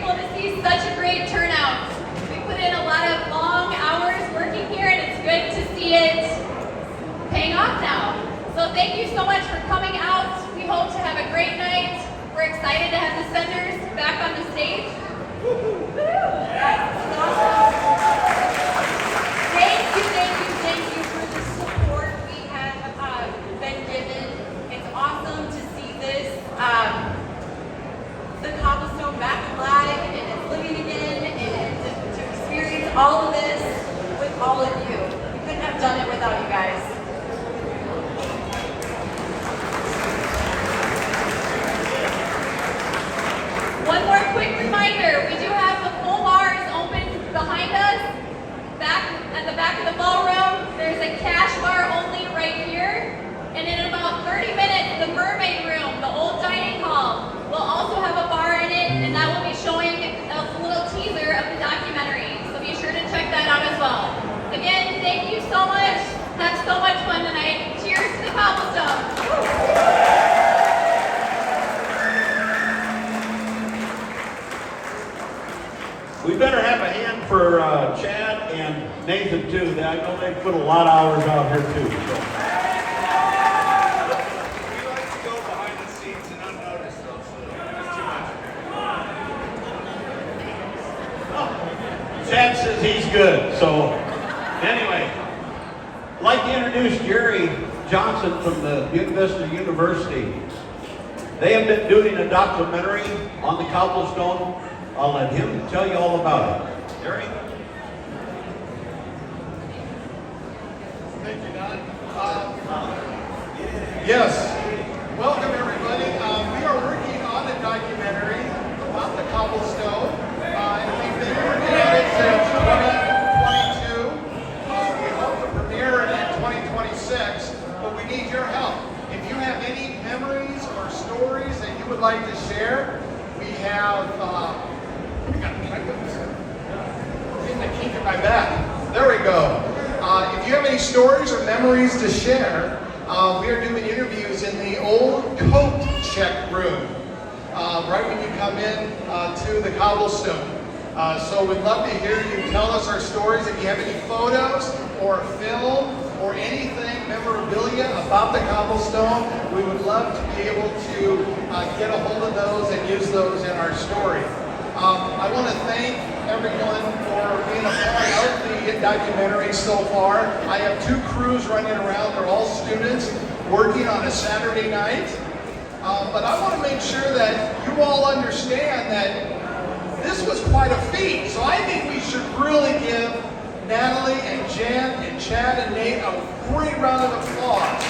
grateful to see such a great turnout. We put in a lot of long hours working here, and it's good to see it paying off now. So thank you so much for coming out. We hope to have a great night. We're excited to have the senders back on the stage. Thank you for the support we have been given. It's awesome to see this, the Cobblestone back alive and it's living again, and to experience all of this with all of you. We couldn't have done it without you guys. One more quick reminder, we do have the full bars open behind us, at the back of the ballroom. There's a cash bar only right here, and in about 30 minutes, the Mermaid Room, the old dining hall, will also have a bar in it, and that will be showing a little teaser of the documentary, so be sure to check that out as well. Again, thank you so much. Have so much fun tonight. Cheers to the Cobblestone. We better have a hand for Chad and Nathan too. I know they put a lot of hours out here too. So. We like to go behind the scenes and unnoticed though, so it's too much. Chad says he's good. So anyway, I'd like to introduce Jerry Johnson from the Vista University. They have been doing a documentary on the Cobblestone. I'll let him tell you all about it. Jerry? Thank you, Don. Yes, welcome everybody. We are working on a documentary about the Cobblestone. And we've been working on it since 2022. We hope to premiere it in 2026, but we need your help. If you have any memories or stories that you would like to share, we have I can't get my back. There we go. If you have any stories or memories to share, we are doing interviews in the old coat check room, right when you come in to the Cobblestone. So we'd love to hear you tell us our stories. If you have any photos or film or anything, memorabilia about the Cobblestone, we would love to be able to get a hold of those and use those in our story. I want to thank everyone for being a part of the documentary so far. I have two crews running around. They're all students working on a Saturday night. But I want to make sure that you all understand that this was quite a feat. So I think we should really give Natalie and Jan and Chad and Nate a great round of applause.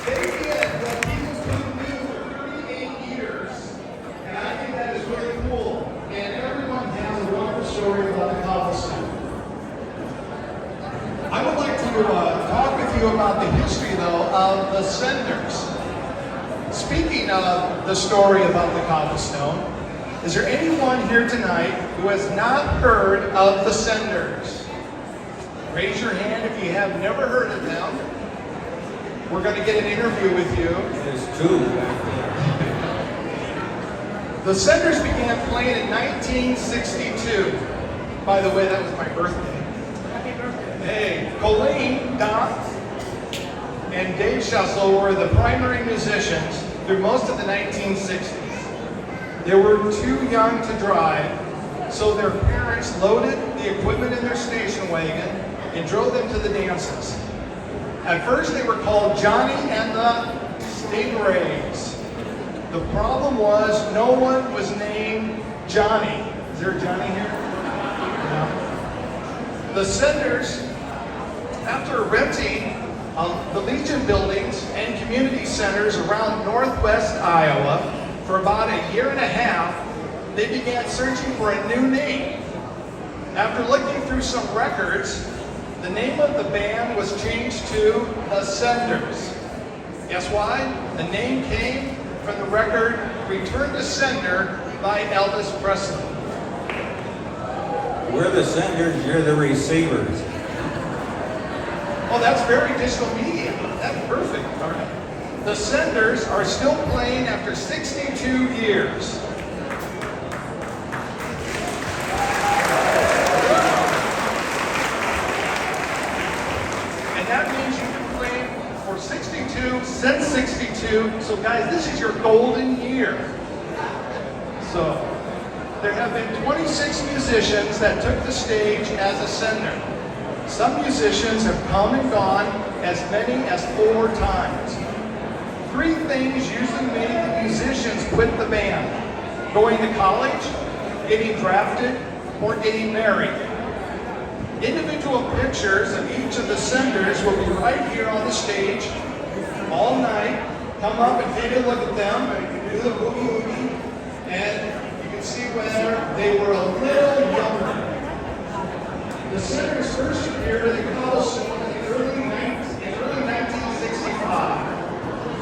They did what people couldn't do for 38 years, and I think that is really cool. And everyone has a wonderful story about the Cobblestone. I would like to talk with you about the history, though, of the senders. Speaking of the story about the Cobblestone, is there anyone here tonight who has not heard of the senders? Raise your hand if you have never heard of them. We're going to get an interview with you. There's two. The senders began playing in 1962. By the way, that was my birthday. Happy birthday. Hey, Colleen, Doc, and Dave Schessel were the primary musicians through most of the 1960s. They were too young to drive, so their parents loaded the equipment in their station wagon and drove them to the dances. At first they were called Johnny and the Stingrays. The problem was no one was named Johnny. Is there a Johnny here? No. The senders, after renting the Legion buildings and community centers around northwest Iowa for about a year and a half, they began searching for a new name. After looking through some records, the name of the band was changed to The Senders. Guess why? The name came from the record Return to Sender by Elvis Presley. We're the senders, you're the receivers. Oh, that's very digital media. That's perfect. All right. The Senders are still playing after 62 years. And that means you've been playing for 62, since 62. So guys, this is your golden year. So there have been 26 musicians that took the stage as a Sender. Some musicians have come and gone as many as 4 times. 3 things usually made the musicians quit the band: going to college, getting drafted, or getting married. Individual pictures of each of the Senders will be right here on the stage all night. Come up and take a look at them, do the boogie woogie, and you can see where they were a little younger. The Senders first appeared at the Cobblestone in early 1965.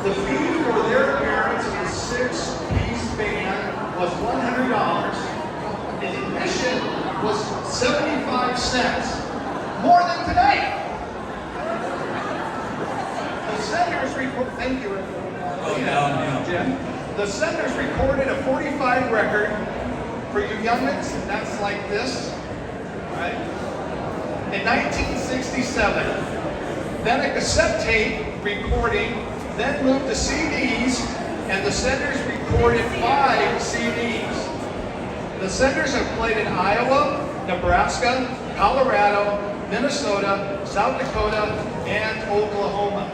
The fee for their appearance in the 6-piece band was $100. And admission was 75 cents. More than tonight. The Senders recorded, thank you, Jim. The Senders recorded a 45 record for you youngins. That's like this, right? In 1967. Then a cassette tape recording, then moved to CDs, and the Senders recorded 5 CDs. The Senders have played in Iowa, Nebraska, Colorado, Minnesota, South Dakota, and Oklahoma.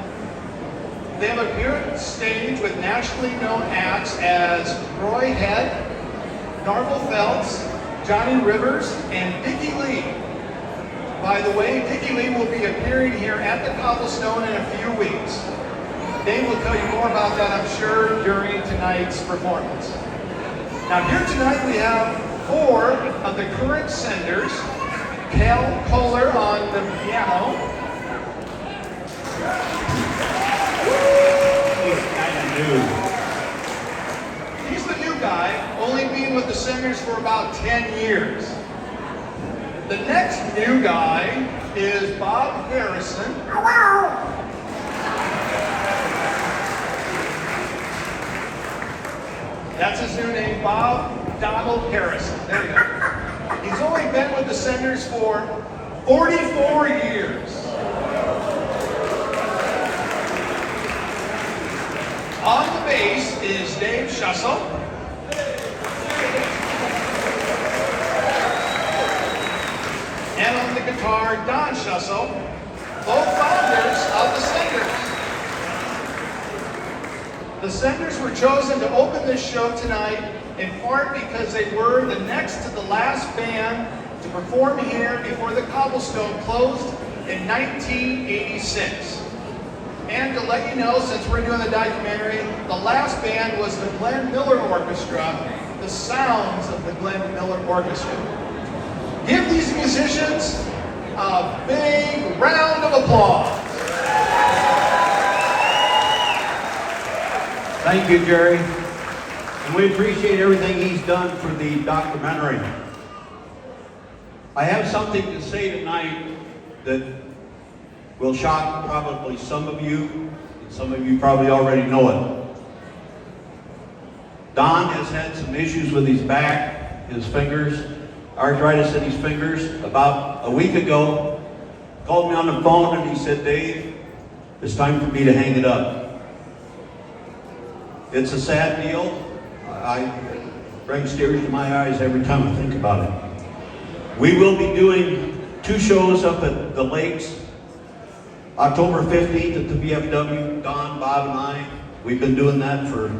They have appeared on stage with nationally known acts as Roy Head, Narvel Feltz, Johnny Rivers, and Dickie Lee. By the way, Dickie Lee will be appearing here at the Cobblestone in a few weeks. Dave will tell you more about that, I'm sure, during tonight's performance. Now here tonight we have 4 of the current Senders. Cal Kohler on the piano. He's kind of new. He's the new guy, only being with the Senders for about 10 years. The next new guy is Bob Harrison. Hello! That's his new name, Bob Donald Harrison. There you go. He's only been with the Senders for 44 years. On the bass is Dave Schussel. And on the guitar, Don Schussel, both founders of the Senders. The Senders were chosen to open this show tonight in part because they were the next to the last band to perform here before the Cobblestone closed in 1986. And to let you know, since we're doing the documentary, the last band was the Glenn Miller Orchestra, the sounds of the Glenn Miller Orchestra. Give these musicians a big round of applause. Thank you, Jerry. And we appreciate everything he's done for the documentary. I have something to say tonight that will shock probably some of you, and some of you probably already know it. Don has had some issues with his back, his fingers, arthritis in his fingers. About a week ago, called me on the phone and he said, "Dave, it's time for me to hang it up." It's a sad deal. I bring tears to my eyes every time I think about it. We will be doing 2 shows up at the lakes. October 15th at the VFW, Don, Bob, and I. We've been doing that for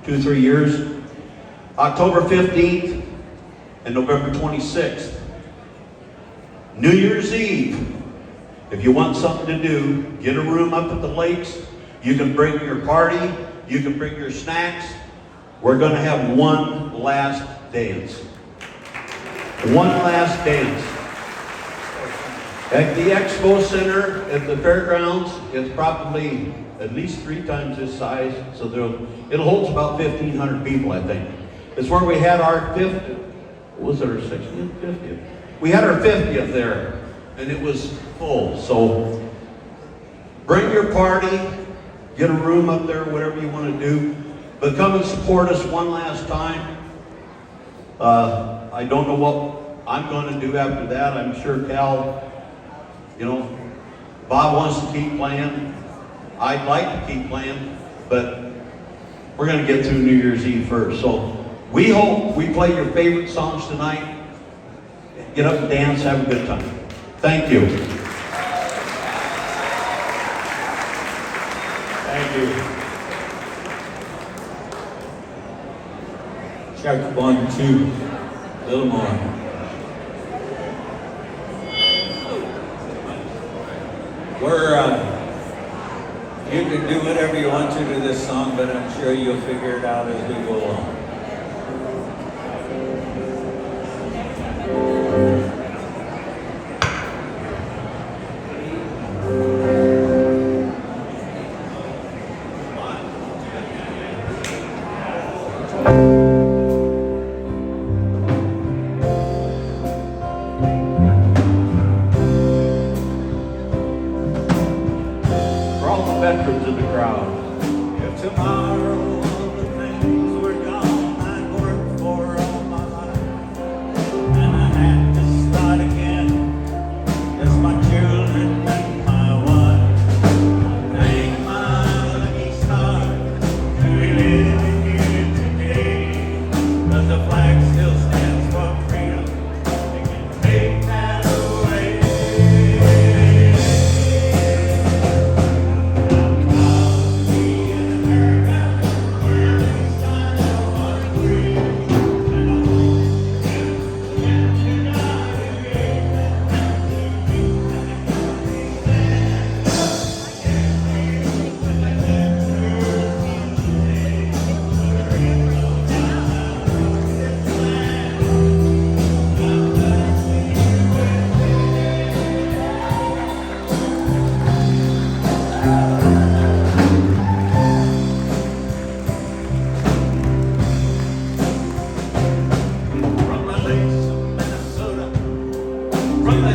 2-3 years. October 15th and November 26th. New Year's Eve. If you want something to do, get a room up at the lakes. You can bring your party. You can bring your snacks. We're going to have one last dance. One last dance. At the Expo Center at the fairgrounds, it's probably at least 3 times this size, so it holds about 1,500 people, I think. It's where we had our 50th, was it our 60th, 50th? We had our 50th there, and it was full. So bring your party, get a room up there, whatever you want to do. But come and support us one last time. I don't know what I'm going to do after that. I'm sure Cal, you know, Bob wants to keep playing. I'd like to keep playing, but we're going to get through New Year's Eve first. So we hope we play your favorite songs tonight. Get up and dance, have a good time. Thank you. Thank you. Check 1, 2. A little more. You can do whatever you want to this song, but I'm sure you'll figure it out as we go along. For all the veterans in the crowd. If tomorrow all the things were gone I'd worked for all my life, and I had to start again, just my children and my wife. Thank my lucky stars to be living here today, 'cause the flag still stands for freedom. They can take that away. From the lakes of Minnesota, from the